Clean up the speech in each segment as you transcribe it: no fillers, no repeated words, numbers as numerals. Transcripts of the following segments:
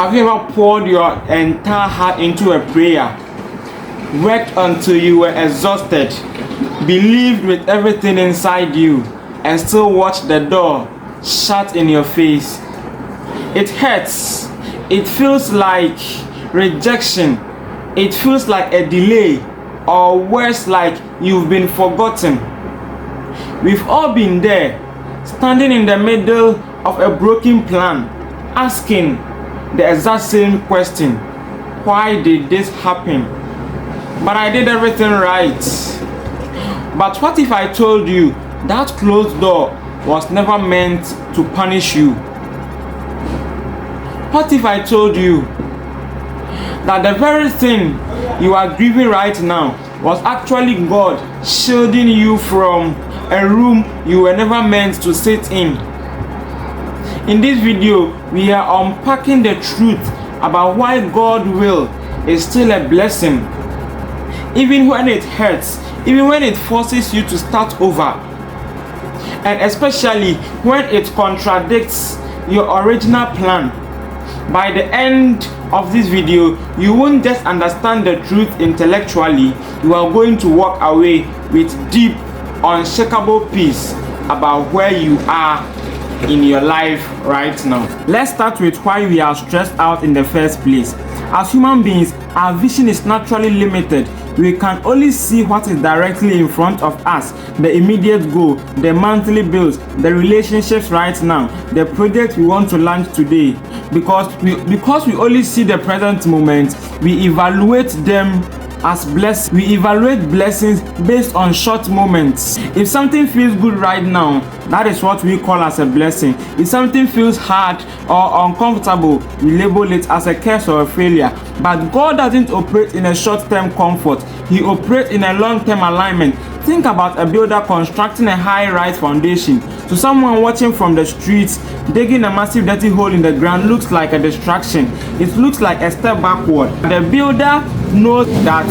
Have you ever poured your entire heart into a prayer, worked until you were exhausted, believed with everything inside you, and still watched the door shut in your face? It hurts. It feels like rejection. It feels like a delay, or worse, like you've been forgotten. We've all been there, standing in the middle of a broken plan, asking the exact same question: why did this happen? But I did everything right. But what if I told you that closed door was never meant to punish you? What if I told you that the very thing you are grieving right now was actually God shielding you from a room you were never meant to sit in? In this video, we are unpacking the truth about why God's will is still a blessing, even when it hurts, even when it forces you to start over, and especially when it contradicts your original plan. By the end of this video, you won't just understand the truth intellectually, you are going to walk away with deep, unshakable peace about where you are in your life right now. Let's start with why we are stressed out in the first place. As human beings, our vision is naturally limited. We can only see what is directly in front of us, the immediate goal, the monthly bills, the relationships right now, the project we want to launch today. Because we only see the present moment, we evaluate them as blessings. We evaluate blessings based on short moments. If something feels good right now, that is what we call as a blessing. If something feels hard or uncomfortable, we label it as a curse or a failure. But God doesn't operate in a short-term comfort. He operates in a long-term alignment. Think about a builder constructing a high-rise foundation. To someone watching from the streets, digging a massive dirty hole in the ground looks like a distraction. It looks like a step backward. The builder knows that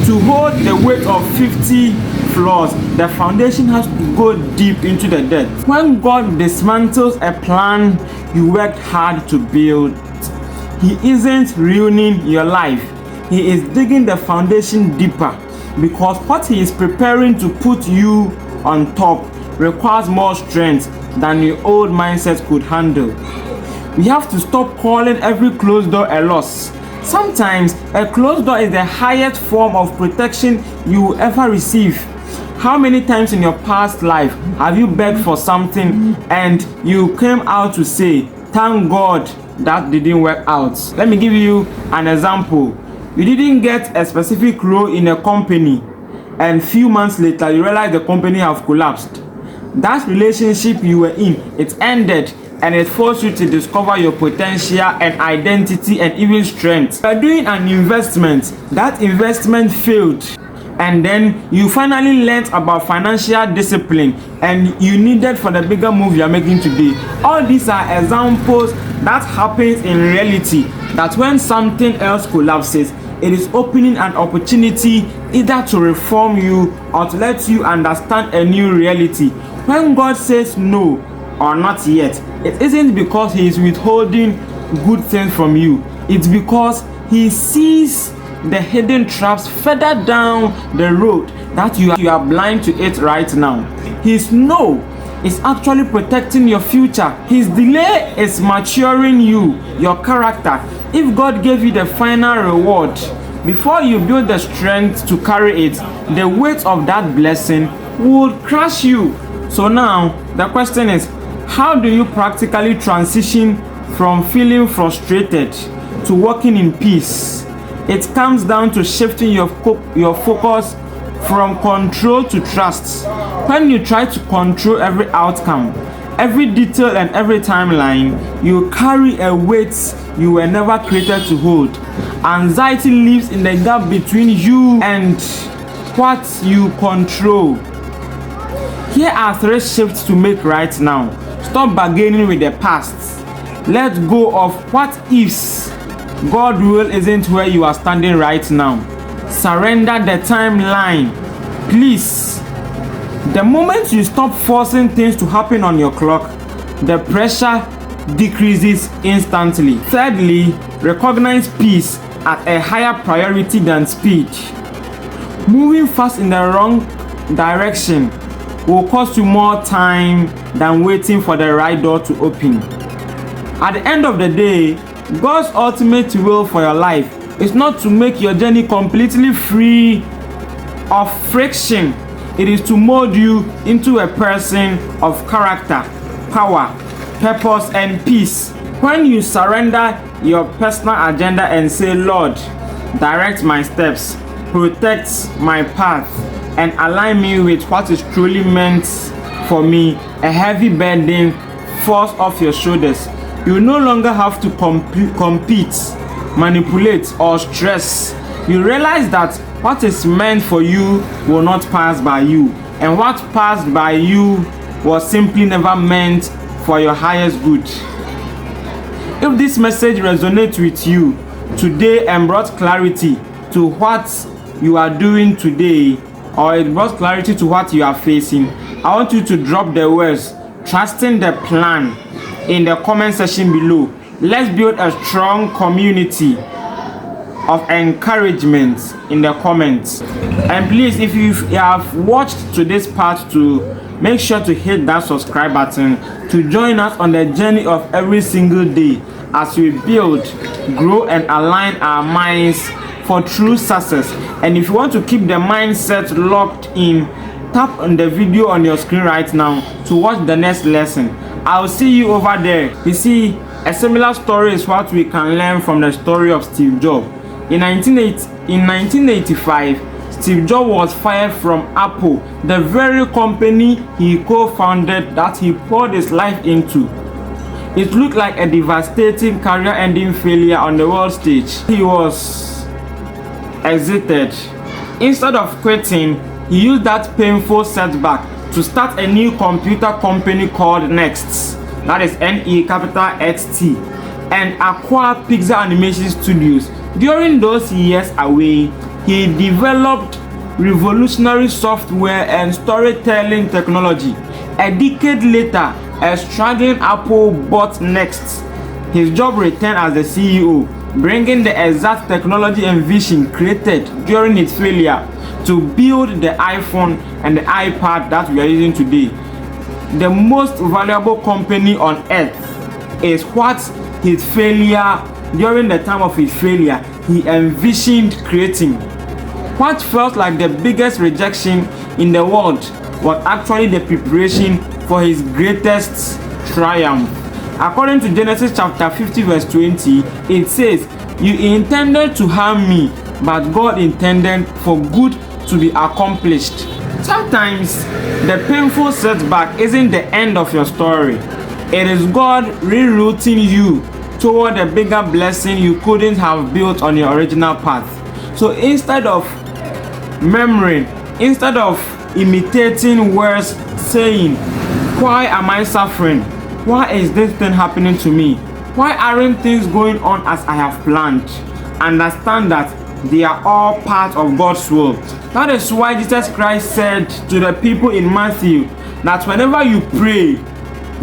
to hold the weight of 50 floors, the foundation has to go deep into the dirt. When God dismantles a plan you worked hard to build, He isn't ruining your life. He is digging the foundation deeper, because what He is preparing to put you on top requires more strength than your old mindset could handle. We have to stop calling every closed door a loss. Sometimes a closed door is the highest form of protection you will ever receive. How many times in your past life have you begged for something and you came out to say, thank God that didn't work out? Let me give you an example. You didn't get a specific role in a company, and few months later you realize the company have collapsed. That relationship you were in, it ended, and it forced you to discover your potential and identity and even strength. You are doing an investment, that investment failed, and then you finally learned about financial discipline and you needed for the bigger move you are making today. All these are examples that happens in reality, that when something else collapses, it is opening an opportunity either to reform you or to let you understand a new reality. When God says no or not yet, it isn't because He is withholding good things from you. It's because He sees the hidden traps further down the road that you are blind to it right now. His no is actually protecting your future. His delay is maturing you, your character. If God gave you the final reward before you build the strength to carry it, the weight of that blessing would crush you. So now the question is, how do you practically transition from feeling frustrated to walking in peace? It comes down to shifting your focus from control to trust. When you try to control every outcome, every detail and every timeline, you carry a weight you were never created to hold. Anxiety lives in the gap between you and what you control. Here are 3 shifts to make right now. Stop bargaining with the past. Let go of what ifs. God's will isn't where you are standing right now. Surrender the timeline. Please. The moment you stop forcing things to happen on your clock, the pressure decreases instantly. Thirdly, recognize peace as a higher priority than speed. Moving fast in the wrong direction will cost you more time than waiting for the right door to open. At the end of the day, God's ultimate will for your life is not to make your journey completely free of friction. It is to mold you into a person of character, power, purpose, and peace. When you surrender your personal agenda and say, Lord, direct my steps, protect my path, and align me with what is truly meant for me, a heavy burden falls off your shoulders. You no longer have to compete, manipulate, or stress. You realize that what is meant for you will not pass by you, and what passed by you was simply never meant for your highest good. If this message resonates with you today and brought clarity to what you are doing today, or it brought clarity to what you are facing, I want you to drop the words "trusting the plan" in the comment section below. Let's build a strong community of encouragement in the comments. And please, if you have watched to this part, to make sure to hit that subscribe button to join us on the journey of every single day as we build, grow, and align our minds for true success. And if you want to keep the mindset locked in, tap on the video on your screen right now to watch the next lesson. I'll see you over there. You see, a similar story is what we can learn from the story of Steve Jobs. In 1985, Steve Jobs was fired from Apple, the very company he co-founded that he poured his life into. It looked like a devastating career-ending failure on the world stage. He was exited. Instead of quitting, he used that painful setback to start a new computer company called Next, that is NEXT, and acquire Pixar Animation Studios. During those years away, he developed revolutionary software and storytelling technology. A decade later, a struggling Apple bought Next. His job returned as the CEO, bringing the exact technology and vision created during its failure to build the iPhone and the iPad that we are using today. The most valuable company on earth is what his failure, during the time of his failure, he envisioned creating. What felt like the biggest rejection in the world was actually the preparation for his greatest triumph. According to Genesis chapter 50 verse 20, it says, "You intended to harm me, but God intended for good to be accomplished." Sometimes the painful setback isn't the end of your story. It is God rerouting you toward a bigger blessing you couldn't have built on your original path. So instead of murmuring, instead of imitating words saying, "Why am I suffering? Why is this thing happening to me? Why aren't things going on as I have planned?" Understand that they are all part of God's will. That is why Jesus Christ said to the people in Matthew that whenever you pray,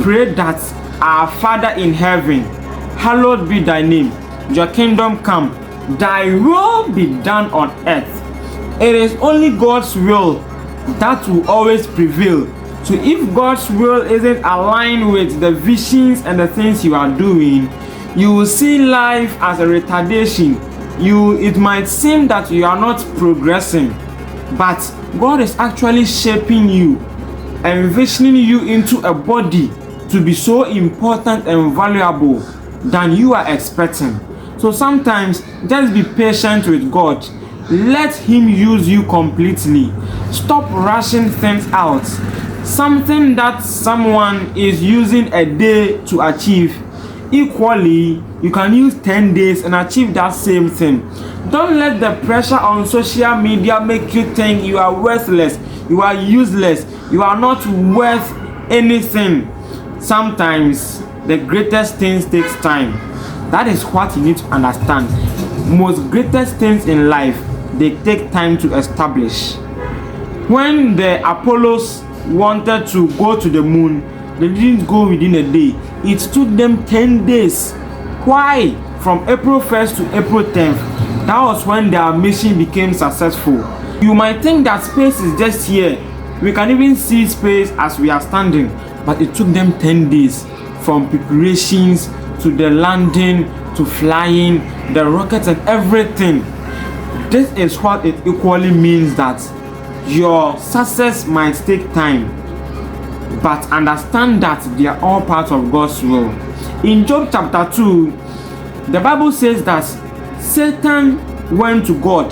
pray that "Our Father in heaven, hallowed be thy name, your kingdom come, thy will be done on earth." It is only God's will that will always prevail. So if God's will isn't aligned with the visions and the things you are doing, you will see life as a retardation. It might seem that you are not progressing, but God is actually shaping you, envisioning you into a body to be so important and valuable than you are expecting. So sometimes just be patient with God. Let him use you completely. Stop rushing things out. Something that someone is using a day to achieve, equally you can use 10 days and achieve that same thing. Don't let the pressure on social media make you think you are worthless, you are useless, you are not worth anything. Sometimes the greatest things takes time. That is what you need to understand. Most greatest things in life, they take time to establish. When the Apollos wanted to go to the moon, They didn't go within a day. It took them 10 days. Why? From April 1st to April 10th. That was when their mission became successful. You might think that space is just here. We can even see space as we are standing. But it took them 10 days. From preparations to the landing to flying, the rockets and everything. This is what it equally means, that your success might take time, but understand that they are all part of God's will. In Job chapter 2, the Bible says that Satan went to God.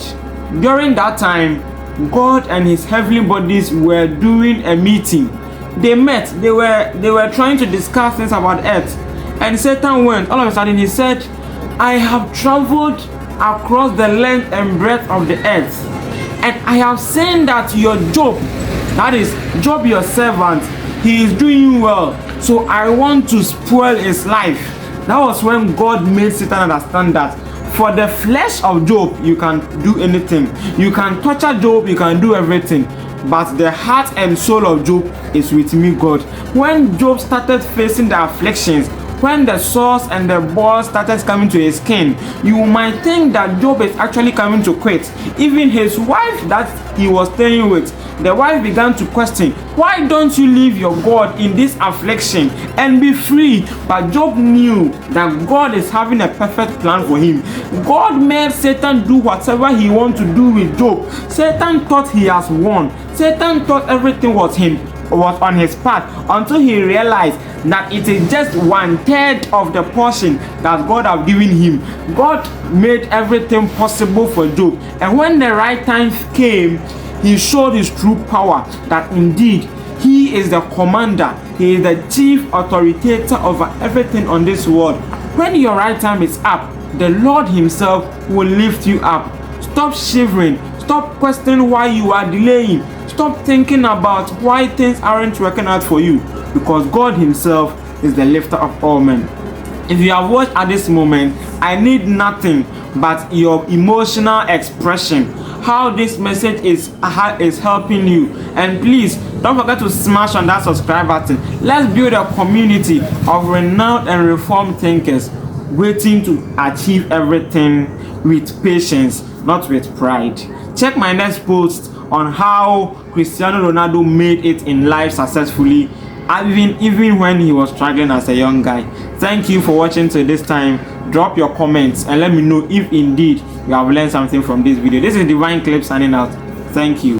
During that time, God and his heavenly bodies were doing a meeting. They met. They were trying to discuss things about earth. And Satan went. All of a sudden he said, I have traveled across the length and breadth of the earth, and I have seen that your Job, that is Job your servant, he is doing well, so I want to spoil his life. That was when God made Satan understand that for the flesh of Job you can do anything, you can torture Job, you can do everything, but the heart and soul of Job is with me, God. When Job started facing the afflictions, when the sores and the boils started coming to his skin, you might think that Job is actually coming to quit. Even his wife that he was staying with, the wife began to question, why don't you leave your God in this affliction and be free? But Job knew that God is having a perfect plan for him. God made Satan do whatever he wanted to do with Job. Satan thought he has won. Satan thought everything was on his path, until he realized that it is just 1/3 of the portion that God have given him. God made everything possible for Job, and when the right time came, he showed his true power, that indeed he is the commander, he is the chief authoritator over everything on this world. When your right time is up, the Lord himself will lift you up. Stop shivering. Stop questioning why you are delaying. Stop thinking about why things aren't working out for you, because God himself is the lifter of all men. If you have watched at this moment, I need nothing but your emotional expression, how this message is helping you. And please don't forget to smash on that subscribe button. Let's build a community of renowned and reformed thinkers waiting to achieve everything with patience, not with pride. Check my next post on how Cristiano Ronaldo made it in life successfully, even when he was struggling as a young guy. Thank you for watching till this time. Drop your comments and let me know if indeed you have learned something from this video. This is Divine Clip signing out. Thank you.